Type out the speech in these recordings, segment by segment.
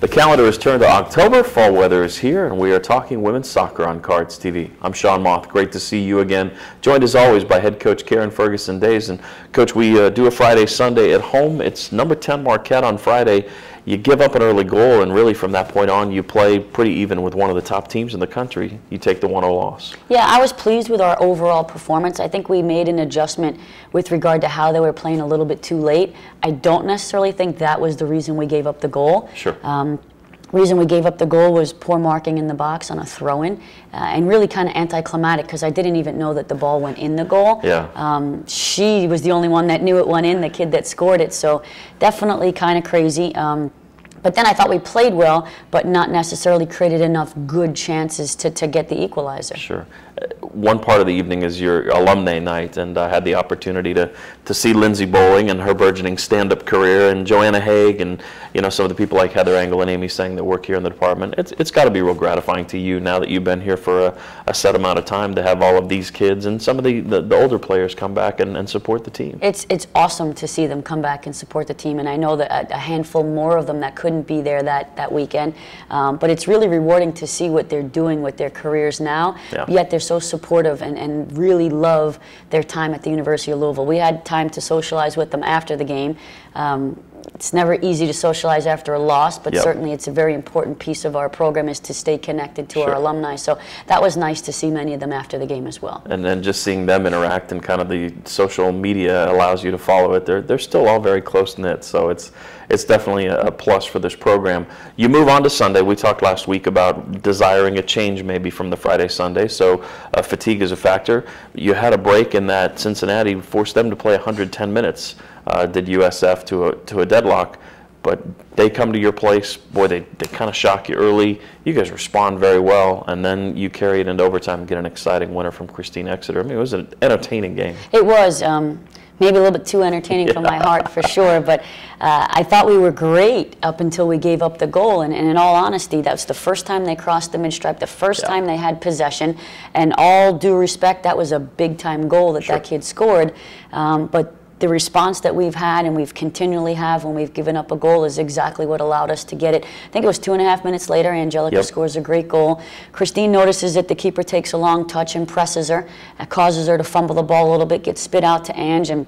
The calendar is turned to October, fall weather is here, and we are talking women's soccer on Cards TV. I'm Sean Moth. Great to see you again, joined as always by head coach Karen Ferguson-Dayes. And Coach, we do a Friday, Sunday at home. It's number 10 Marquette on Friday. You give up an early goal, and really from that point on, you play pretty even with one of the top teams in the country. You take the 1-0 loss. Yeah, I was pleased with our overall performance. I think we made an adjustment with regard to how they were playing a little bit too late. I don't necessarily think that was the reason we gave up the goal. Sure. Reason we gave up the goal was poor marking in the box on a throw-in, and really kind of anticlimactic because I didn't even know that the ball went in the goal. Yeah. She was the only one that knew it went in, the kid that scored it, so definitely kind of crazy. But then I thought we played well, but not necessarily created enough good chances to get the equalizer. Sure. One part of the evening is your alumni night, and I had the opportunity to see Lindsay Bowling and her burgeoning stand-up career, and Joanna Haig, and some of the people like Heather Engel and Amy Sang that work here in the department. It's got to be real gratifying to you now that you've been here for a set amount of time to have all of these kids and some of the older players come back and support the team. It's awesome to see them come back and support the team, and I know that a handful more of them that couldn't be there that weekend, but it's really rewarding to see what they're doing with their careers now, yet they're so supportive and really love their time at the University of Louisville. We had time to socialize with them after the game. It's never easy to socialize after a loss, but certainly it's a very important piece of our program is to stay connected to our alumni. So that was nice to see many of them after the game as well. And then just seeing them interact and kind of the social media allows you to follow it. They're still all very close-knit, so it's definitely a plus for this program. You move on to Sunday. We talked last week about desiring a change maybe from the Friday, Sunday, so fatigue is a factor. You had a break in that Cincinnati forced them to play 110 minutes. Did USF to a deadlock, but they come to your place. Boy, they kind of shock you early. You guys respond very well, and then you carry it into overtime and get an exciting winner from Christine Exeter. I mean, it was an entertaining game. It was. Maybe a little bit too entertaining for my heart, for sure, but I thought we were great up until we gave up the goal, and in all honesty, that was the first time they crossed the mid-stripe, the first time they had possession, and all due respect, that was a big-time goal that that kid scored, but the response that we've had and we've continually have when we've given up a goal is exactly what allowed us to get it. I think it was 2.5 minutes later, Angelica scores a great goal. Christine notices that the keeper takes a long touch and presses her. It causes her to fumble the ball a little bit, gets spit out to Ange, and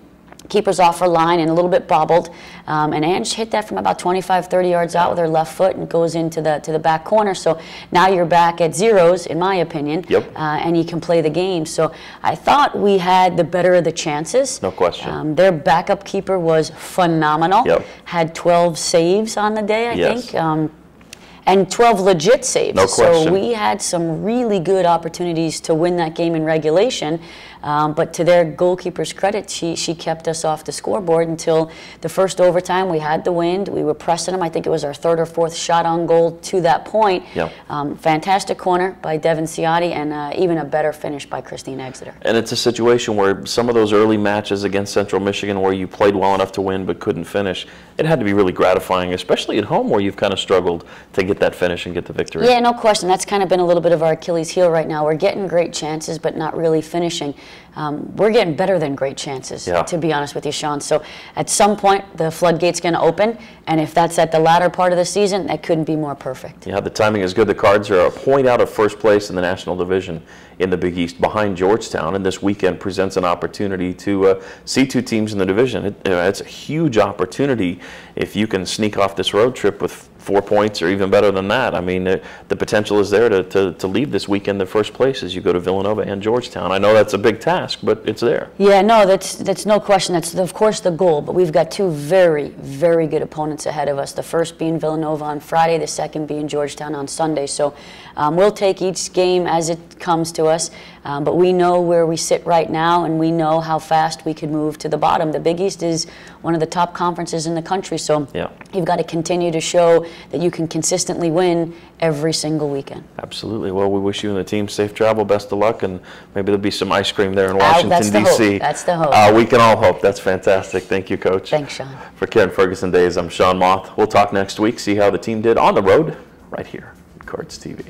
keeper's off her line and a little bit bobbled. And Ange hit that from about 25, 30 yards out with her left foot and goes into the back corner. So now you're back at zeros, in my opinion, and you can play the game. So I thought we had the better of the chances. No question. Their backup keeper was phenomenal. Had 12 saves on the day, I think. And 12 legit saves. No question. So we had some really good opportunities to win that game in regulation. But to their goalkeeper's credit, she kept us off the scoreboard until the first overtime. We had the wind. We were pressing them. I think it was our third or fourth shot on goal to that point. Fantastic corner by Devin Ciotti, and even a better finish by Christine Exeter. And it's a situation where some of those early matches against Central Michigan where you played well enough to win but couldn't finish, it had to be really gratifying, especially at home where you've kind of struggled to get that finish and get the victory. Yeah, no question. That's kind of been a little bit of our Achilles heel right now. We're getting great chances but not really finishing. We're getting better than great chances, to be honest with you, Sean. So at some point, the floodgate's going to open, and if that's at the latter part of the season, that couldn't be more perfect. Yeah, the timing is good. The Cards are a point out of first place in the National Division in the Big East behind Georgetown, and this weekend presents an opportunity to see two teams in the division. It's a huge opportunity if you can sneak off this road trip with 4 points or even better than that. I mean, the potential is there to leave this weekend in first place as you go to Villanova and Georgetown. I know that's a big task, but it's there. Yeah, no, that's no question. That's, of course, the goal, but we've got two very, very good opponents ahead of us, the first being Villanova on Friday, the second being Georgetown on Sunday. So we'll take each game as it comes to us, but we know where we sit right now, and we know how fast we could move to the bottom. The Big East is one of the top conferences in the country, so you've got to continue to show that you can consistently win every single weekend. Absolutely. Well, we wish you and the team safe travel, best of luck, and maybe there'll be some ice cream there in Washington, D.C. That's the hope. We can all hope. That's fantastic. Thank you, Coach. Thanks, Sean. For Karen Ferguson-Dayes, I'm Sean Moth. We'll talk next week, see how the team did on the road right here on Cards TV.